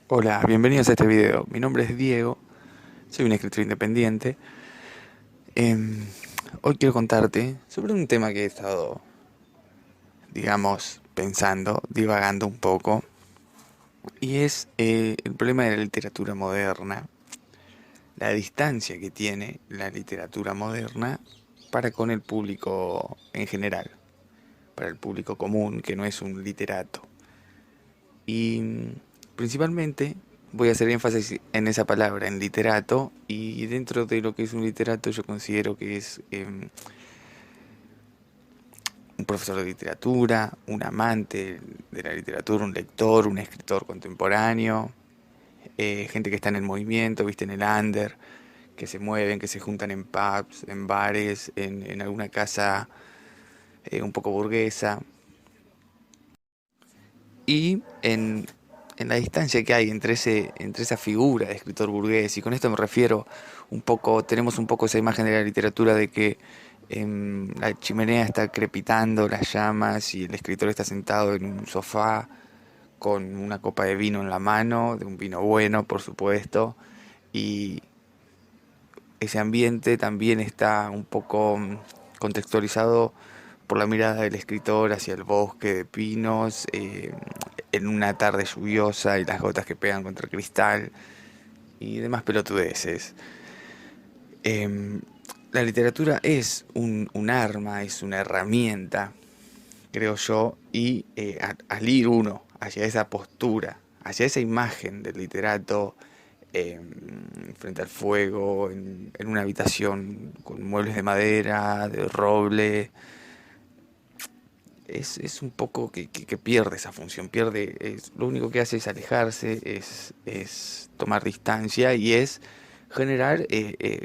Hola, bienvenidos a este video. Mi nombre es Diego, soy un escritor independiente. Em, Hoy quiero contarte sobre un tema que he estado, digamos, pensando, divagando un poco, y es el problema de la literatura moderna, la distancia que tiene la literatura moderna para con el público en general, para el público común que no es un literato. Y principalmente voy a hacer énfasis en esa palabra, en literato, y dentro de lo que es un literato yo considero que es un profesor de literatura, un amante de la literatura, un lector, un escritor contemporáneo, gente que está en el movimiento, viste, en el under, que se mueven, que se juntan en pubs, en bares, en alguna casa un poco burguesa, y en la distancia que hay entre esa figura de escritor burgués, y con esto me refiero un poco, tenemos un poco esa imagen de la literatura de que la chimenea está crepitando las llamas y el escritor está sentado en un sofá con una copa de vino en la mano, de un vino bueno, por supuesto, y ese ambiente también está un poco contextualizado por la mirada del escritor hacia el bosque de pinos, en una tarde lluviosa y las gotas que pegan contra el cristal y demás pelotudeces. Em, la literatura es un arma, es una herramienta, creo yo, y al ir uno hacia esa postura, hacia esa imagen del literato, frente al fuego, en una habitación con muebles de madera, de roble, es un poco que pierde esa función, pierde, lo único que hace es alejarse, es tomar distancia y es generar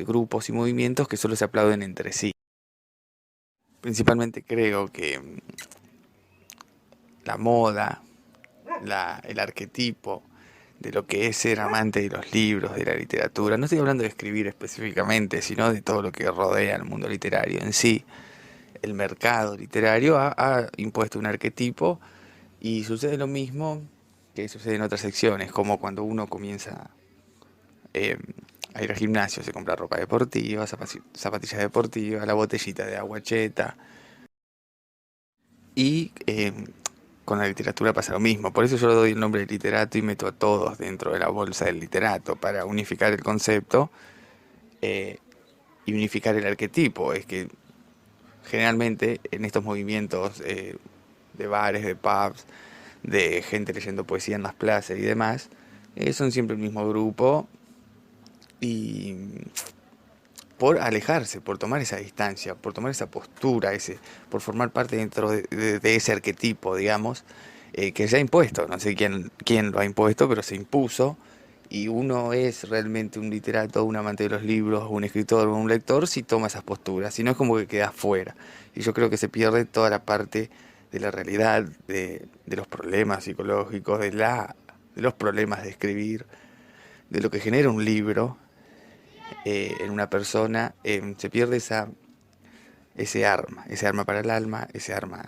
grupos y movimientos que solo se aplauden entre sí. Principalmente creo que la moda, el arquetipo de lo que es ser amante de los libros, de la literatura, no estoy hablando de escribir específicamente, sino de todo lo que rodea al mundo literario en sí. El mercado literario ha impuesto un arquetipo y sucede lo mismo que sucede en otras secciones, como cuando uno comienza eh, a ir al gimnasio, se compra ropa deportiva, zapatillas deportivas, la botellita de agua cheta. Y con la literatura pasa lo mismo. Por eso yo le doy el nombre de literato y meto a todos dentro de la bolsa del literato, para unificar el concepto eh, y unificar el arquetipo. Es que generalmente en estos movimientos de bares, de pubs, de gente leyendo poesía en las plazas y demás, son siempre el mismo grupo y por alejarse, por tomar esa distancia, por tomar esa postura, por formar parte dentro de ese arquetipo, digamos, que se ha impuesto. No sé quién lo ha impuesto, pero se impuso. Y uno es realmente un literato, un amante de los libros, un escritor o un lector si toma esas posturas. Si no es como que queda fuera. Y yo creo que se pierde toda la parte de la realidad, de los problemas psicológicos, de los problemas de escribir, de lo que genera un libro en una persona. Se pierde ese arma para el alma, ese arma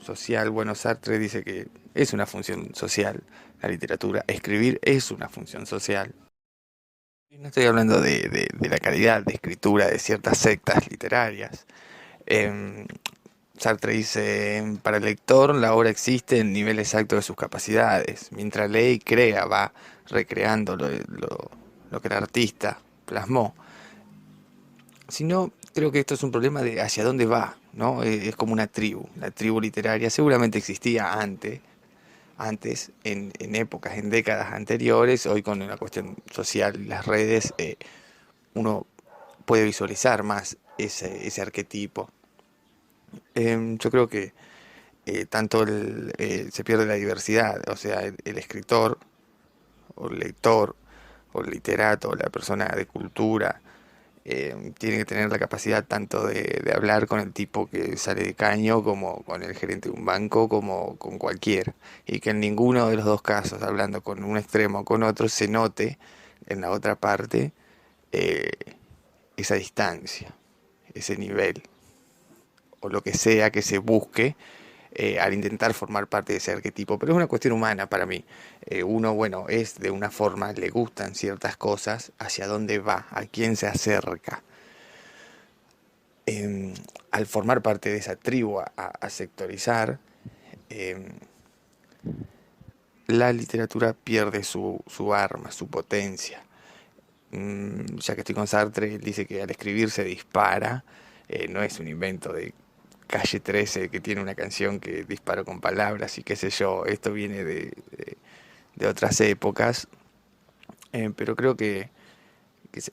social. Bueno, Sartre dice que es una función social la literatura, escribir es una función social. No estoy hablando de la calidad de escritura de ciertas sectas literarias. Em, Sartre dice, para el lector la obra existe en nivel exacto de sus capacidades. Mientras lee y crea, va recreando lo que el artista plasmó. Si no, creo que esto es un problema de hacia dónde va, ¿no? Es como una tribu. La tribu literaria seguramente existía antes en épocas, en décadas anteriores. Hoy con la cuestión social y las redes, uno puede visualizar más ese arquetipo. Yo creo que se pierde la diversidad, o sea, el escritor o el lector o el literato o la persona de cultura tiene que tener la capacidad tanto de hablar con el tipo que sale de caño como con el gerente de un banco, como con cualquiera. Y que en ninguno de los dos casos, hablando con un extremo o con otro, se note en la otra parte eh, esa distancia, ese nivel, o lo que sea que se busque al intentar formar parte de ese arquetipo, pero es una cuestión humana para mí. Uno, bueno, es de una forma, le gustan ciertas cosas, hacia dónde va, a quién se acerca. Em, Al formar parte de esa tribu, a sectorizar, em, la literatura pierde su arma, su potencia. Ya que estoy con Sartre, él dice que al escribir se dispara, no es un invento de Calle 13 que tiene una canción que disparo con palabras y qué sé yo, esto viene de otras épocas, pero creo que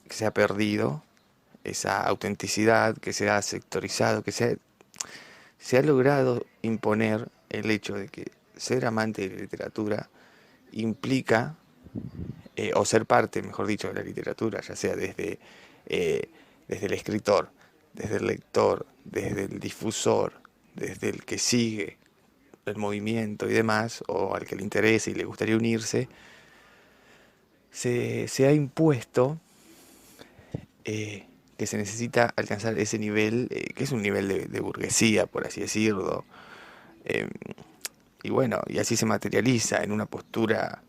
se ha perdido esa autenticidad, que se ha sectorizado, se ha logrado imponer el hecho de que ser amante de la literatura implica, o ser parte, mejor dicho, de la literatura, ya sea eh, desde el escritor, desde el lector, desde el difusor, desde el que sigue el movimiento y demás, o al que le interese y le gustaría unirse, se ha impuesto que se necesita alcanzar ese nivel, que es un nivel de burguesía, por así decirlo, eh, y bueno, y así se materializa en una postura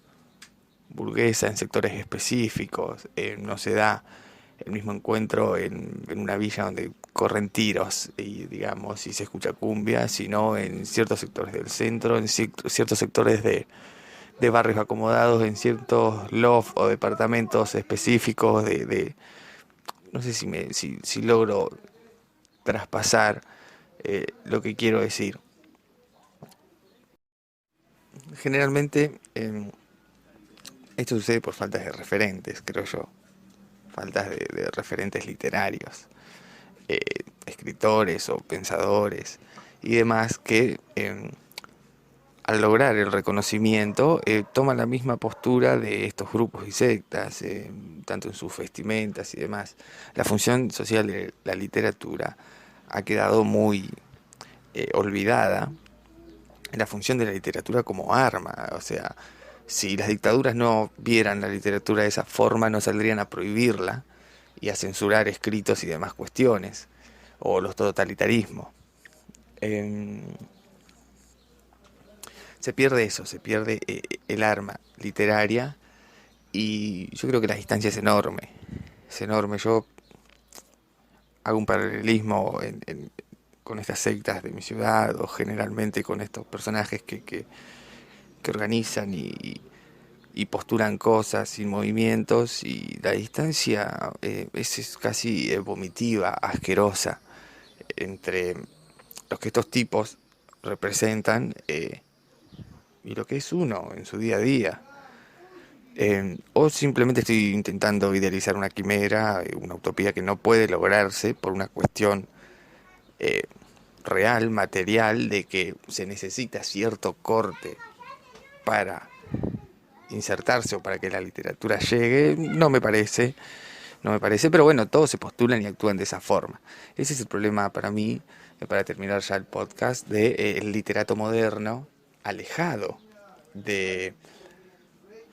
burguesa en sectores específicos, no se da el mismo encuentro en una villa donde corren tiros y digamos y se escucha cumbia, sino en ciertos sectores del centro, en ciertos sectores de barrios acomodados, en ciertos loft o departamentos específicos no sé si logro traspasar lo que quiero decir. Generalmente esto sucede por faltas de referentes, creo yo, faltas de referentes literarios, eh, escritores o pensadores y demás que al lograr el reconocimiento toman la misma postura de estos grupos y sectas, tanto en sus vestimentas y demás. La función social de la literatura ha quedado muy olvidada, la función de la literatura como arma, o sea, si las dictaduras no vieran la literatura de esa forma, no saldrían a prohibirla y a censurar escritos y demás cuestiones, o los totalitarismos. Em, Se pierde eso, se pierde el arma literaria y yo creo que la distancia es enorme, es enorme. Yo hago un paralelismo con estas sectas de mi ciudad o generalmente con estos personajes que organizan y postulan cosas y movimientos y la distancia es casi vomitiva, asquerosa entre los que estos tipos representan y lo que es uno en su día a día. O simplemente estoy intentando idealizar una quimera, una utopía que no puede lograrse por una cuestión eh, real, material, de que se necesita cierto corte para insertarse o para que la literatura llegue. No me parece, pero bueno, todos se postulan y actúan de esa forma. Ese es el problema para mí, para terminar ya el podcast, del literato moderno alejado de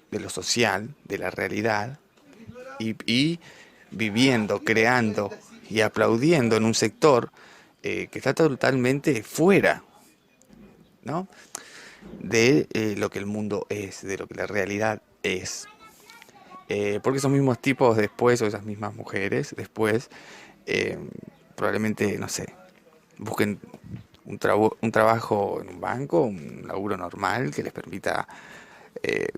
de lo social, de la realidad, y viviendo, creando y aplaudiendo en un sector que está totalmente fuera, ¿no? De lo que el mundo es, de lo que la realidad es. Porque esos mismos tipos después, o esas mismas mujeres después, eh, probablemente, no sé, busquen un trabajo en un banco, un laburo normal que les permita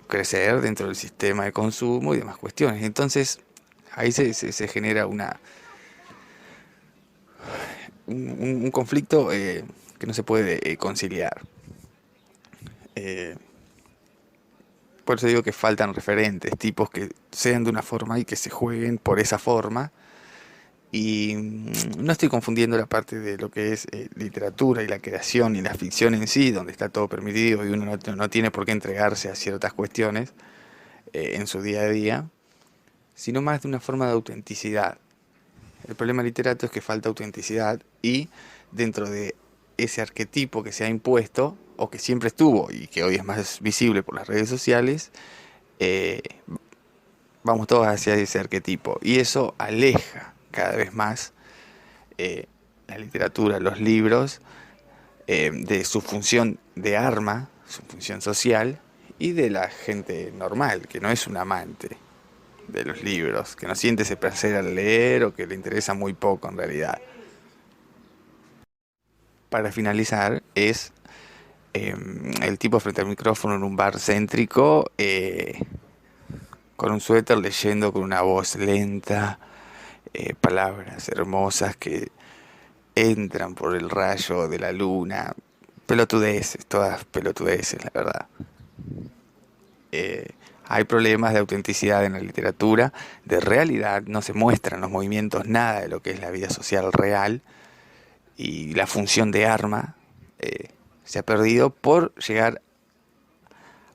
crecer dentro del sistema de consumo y demás cuestiones. Entonces, ahí se genera un conflicto que no se puede conciliar. Eh, por eso digo que faltan referentes, tipos que sean de una forma y que se jueguen por esa forma. Y no estoy confundiendo la parte de lo que es literatura y la creación y la ficción en sí, donde está todo permitido y uno no tiene por qué entregarse a ciertas cuestiones en su día a día, sino más de una forma de autenticidad. El problema literario es que falta autenticidad y dentro de ese arquetipo que se ha impuesto o que siempre estuvo y que hoy es más visible por las redes sociales, eh, vamos todos hacia ese arquetipo y eso aleja cada vez más la literatura, los libros de su función de arma, su función social, y de la gente normal, que no es un amante de los libros, que no siente ese placer al leer o que le interesa muy poco en realidad. Para finalizar, es el tipo frente al micrófono en un bar céntrico, con un suéter leyendo con una voz lenta, palabras hermosas que entran por el rayo de la luna. Pelotudeces, todas pelotudeces, la verdad. Hay problemas de autenticidad en la literatura, de realidad, no se muestran los movimientos, nada de lo que es la vida social real, y la función de arma se ha perdido por llegar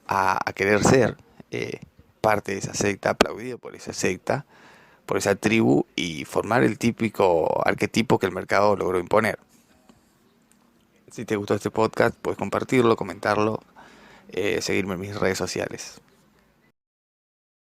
a querer ser parte de esa secta, aplaudido por esa secta, por esa tribu, y formar el típico arquetipo que el mercado logró imponer. Si te gustó este podcast, puedes compartirlo, comentarlo, seguirme en mis redes sociales.